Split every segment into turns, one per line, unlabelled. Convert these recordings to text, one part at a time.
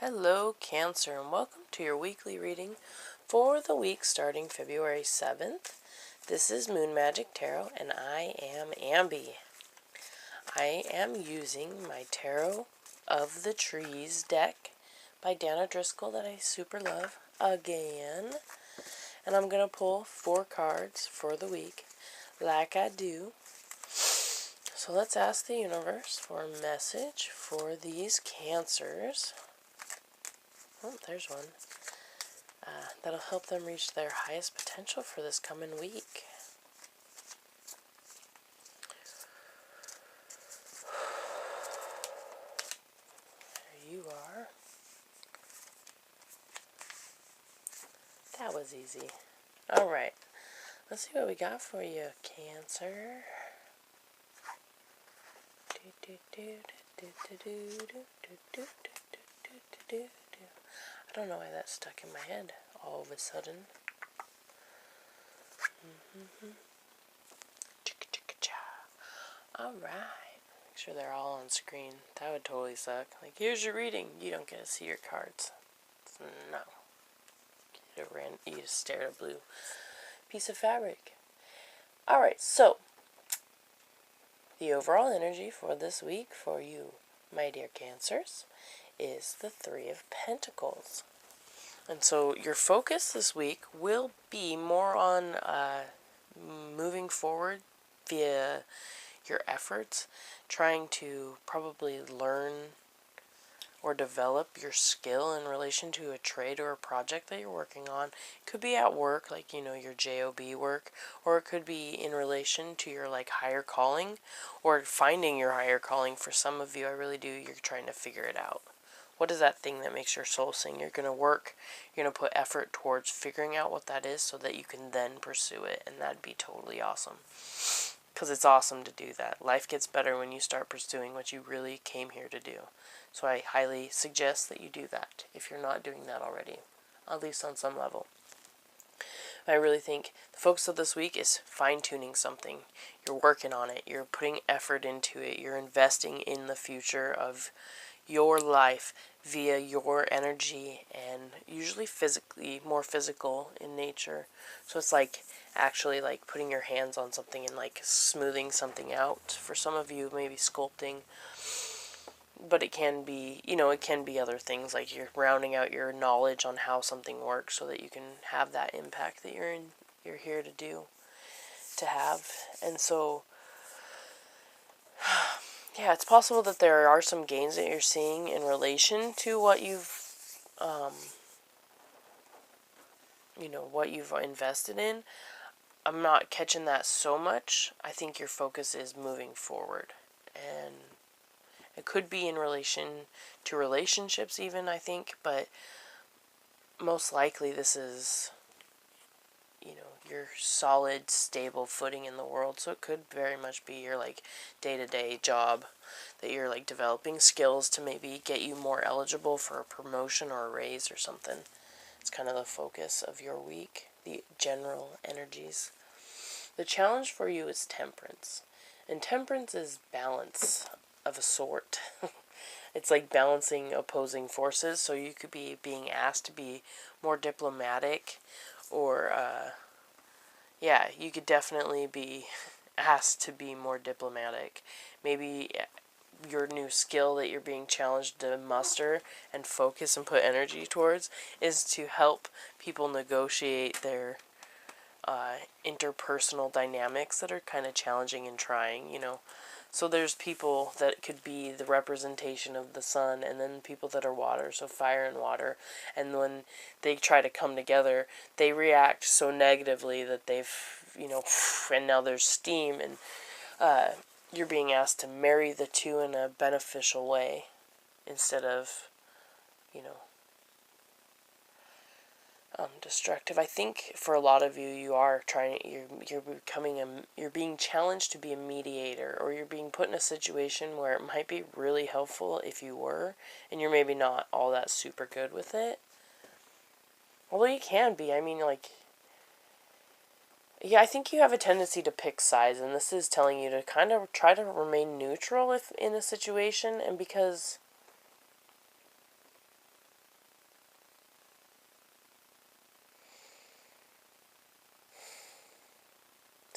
Hello, Cancer, and welcome to your weekly reading for the week starting February 7th. This is Moon Magic Tarot, and I am Ambi. I am using my Tarot of the Trees deck by Dana Driscoll that I super love again. And I'm going to pull 4 cards for the week, like I do. So let's ask the universe for a message for these Cancers. Oh, there's one. That'll help them reach their highest potential for this coming week. There you are. That was easy. Alright, let's see what we got for you, Cancer. I don't know why that stuck in my head all of a sudden. Alright. Make sure they're all on screen. That would totally suck. Like, here's your reading. You don't get to see your cards. No. You just stare at a blue piece of fabric. Alright, so the overall energy for this week for you, my dear Cancers, is the Three of Pentacles. And so your focus this week will be more on moving forward via your efforts, trying to probably learn or develop your skill in relation to a trade or a project that you're working on. It could be at work, like, your job work, or it could be in relation to your, higher calling, or finding your higher calling. For some of you, I really do, you're trying to figure it out. What is that thing that makes your soul sing? You're going to work, you're going to put effort towards figuring out what that is so that you can then pursue it, and that'd be totally awesome. Because it's awesome to do that. Life gets better when you start pursuing what you really came here to do. So I highly suggest that you do that if you're not doing that already, at least on some level. I really think the focus of this week is fine-tuning something. You're working on it. You're putting effort into it. You're investing in the future of your life via your energy, and usually more physical in nature. So it's actually putting your hands on something and smoothing something out. For some of you, maybe sculpting. But it can be, it can be other things, like you're rounding out your knowledge on how something works so that you can have that impact that you're here to have. And so, yeah, it's possible that there are some gains that you're seeing in relation to what what you've invested in. I'm not catching that so much. I think your focus is moving forward, and it could be in relation to relationships even, I think, but most likely this is, your solid, stable footing in the world. So it could very much be your, day-to-day job that you're, developing skills to maybe get you more eligible for a promotion or a raise or something. It's kind of the focus of your week, the general energies. The challenge for you is temperance. And temperance is balance of a sort. It's like balancing opposing forces, so you could be being asked to be more diplomatic, or, you could definitely be asked to be more diplomatic. Maybe your new skill that you're being challenged to muster and focus and put energy towards is to help people negotiate their interpersonal dynamics that are kind of challenging and trying, So there's people that could be the representation of the sun, and then people that are water, so fire and water. And when they try to come together, they react so negatively that they've, and now there's steam, and you're being asked to marry the two in a beneficial way instead of, destructive. I think for a lot of you, you're being challenged to be a mediator, or you're being put in a situation where it might be really helpful if you were, and you're maybe not all that super good with it. Although you can be. I think you have a tendency to pick sides, and this is telling you to kind of try to remain neutral if in a situation, and because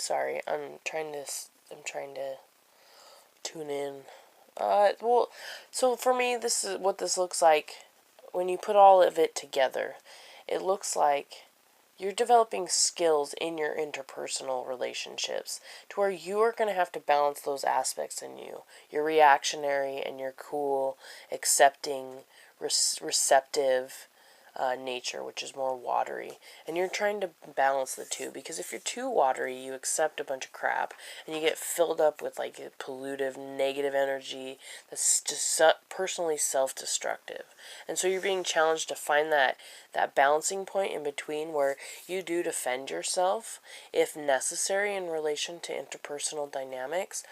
Sorry, I'm trying to tune in. Well, so for me, this is what this looks like when you put all of it together. It looks like you're developing skills in your interpersonal relationships to where you are going to have to balance those aspects in you. You're reactionary and you're cool, accepting, receptive nature, which is more watery. And you're trying to balance the two, because if you're too watery, you accept a bunch of crap and you get filled up with like a pollutive, negative energy that's just personally self-destructive. And so you're being challenged to find that balancing point in between where you do defend yourself if necessary in relation to interpersonal dynamics,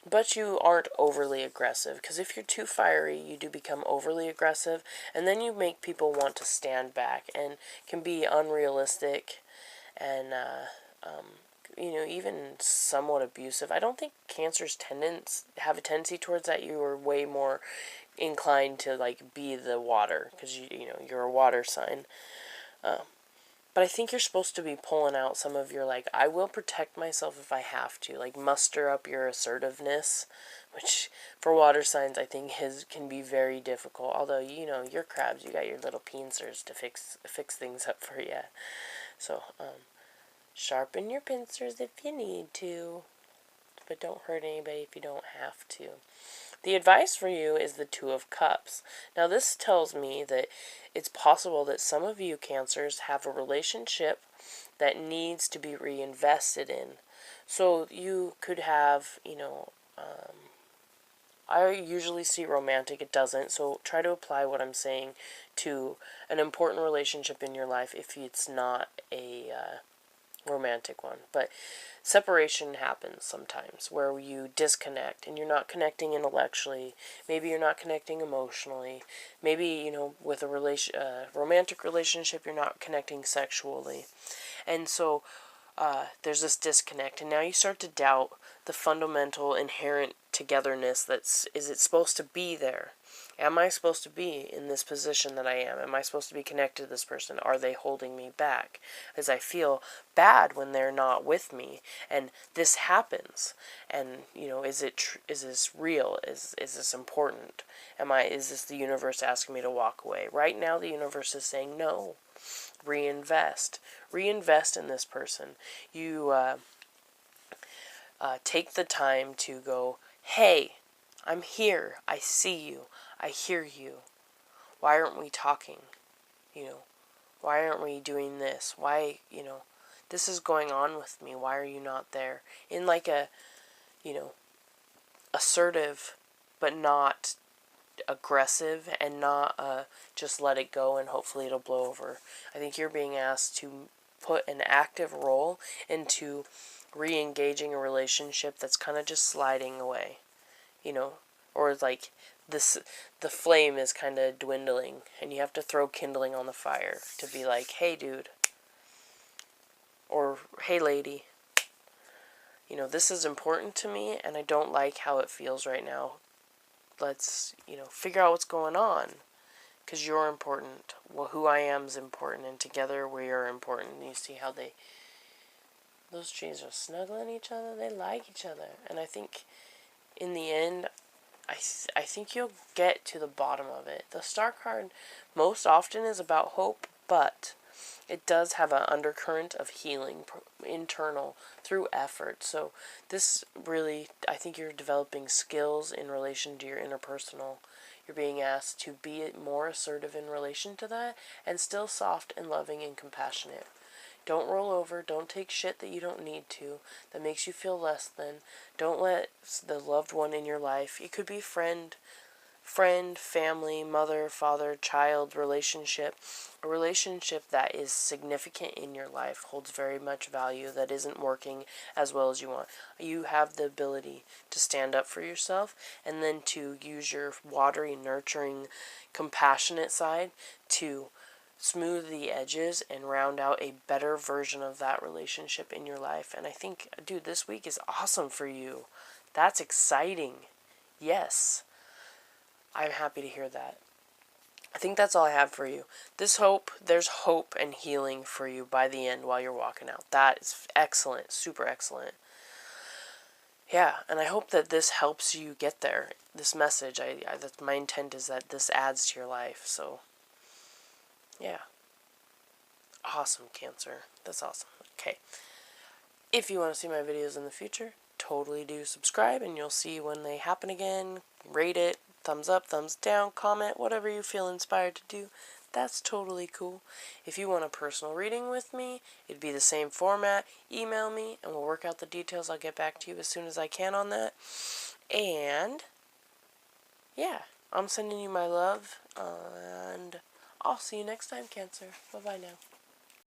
but you aren't overly aggressive, because if you're too fiery, you do become overly aggressive, and then you make people want to stand back and can be unrealistic and even somewhat abusive. I don't think Cancers have a tendency towards that. You are way more inclined to like be the water, because you're a water sign. But I think you're supposed to be pulling out some of your, like, I will protect myself if I have to. Like, muster up your assertiveness, which for water signs I think can be very difficult. Although, you're crabs, you got your little pincers to fix things up for you. So, sharpen your pincers if you need to. But don't hurt anybody if you don't have to. The advice for you is the Two of Cups. Now, this tells me that it's possible that some of you Cancers have a relationship that needs to be reinvested in. So you could have, I usually see romantic, it doesn't, so try to apply what I'm saying to an important relationship in your life if it's not a romantic one. But separation happens sometimes where you disconnect and you're not connecting intellectually. Maybe you're not connecting emotionally. Maybe, with a romantic relationship, you're not connecting sexually. And so there's this disconnect, and now you start to doubt the fundamental inherent togetherness is it supposed to be there? Am I supposed to be in this position that I am? Am I supposed to be connected to this person? Are they holding me back? As I feel bad when they're not with me, and this happens. And is this real? Is this important? Is this the universe asking me to walk away? Right now, the universe is saying no. Reinvest in this person. You take the time to go, hey, I'm here, I see you, I hear you. Why aren't we talking? Why aren't we doing this? Why, this is going on with me. Why are you not there? In like a, assertive, but not aggressive, and not just let it go and hopefully it'll blow over. I think you're being asked to put an active role into re-engaging a relationship that's kind of just sliding away, or like the flame is kind of dwindling and you have to throw kindling on the fire to be like, hey dude, or hey lady, this is important to me and I don't like how it feels right now. Let's, figure out what's going on, because you're important. Well, who I am is important, and together we are important. And you see how those trees are snuggling each other. They like each other. And I think in the end, I think you'll get to the bottom of it. The Star card most often is about hope, but it does have an undercurrent of healing internal through effort. So this really, I think you're developing skills in relation to your interpersonal. You're being asked to be more assertive in relation to that, and still soft and loving and compassionate. Don't roll over. Don't take shit that you don't need to, that makes you feel less than. Don't let the loved one in your life, it could be friend, family, mother, father, child relationship, a relationship that is significant in your life, holds very much value, that isn't working as well as you want. You have the ability to stand up for yourself, and then to use your watery, nurturing, compassionate side to smooth the edges and round out a better version of that relationship in your life. And I think, dude, this week is awesome for you. That's exciting. Yes. I'm happy to hear that. think that's all I have for you. There's hope and healing for you by the end while you're walking out. That is excellent, super excellent. Yeah, and I hope that this helps you get there. This message, that's my intent, is that this adds to your life. So, yeah. Awesome, Cancer. That's awesome. Okay. If you want to see my videos in the future, totally do subscribe, and you'll see when they happen again. Rate it, thumbs up, thumbs down, comment, whatever you feel inspired to do. That's totally cool. If you want a personal reading with me, it'd be the same format. Email me, and we'll work out the details. I'll get back to you as soon as I can on that. And, yeah, I'm sending you my love, and I'll see you next time, Cancer. Bye-bye now.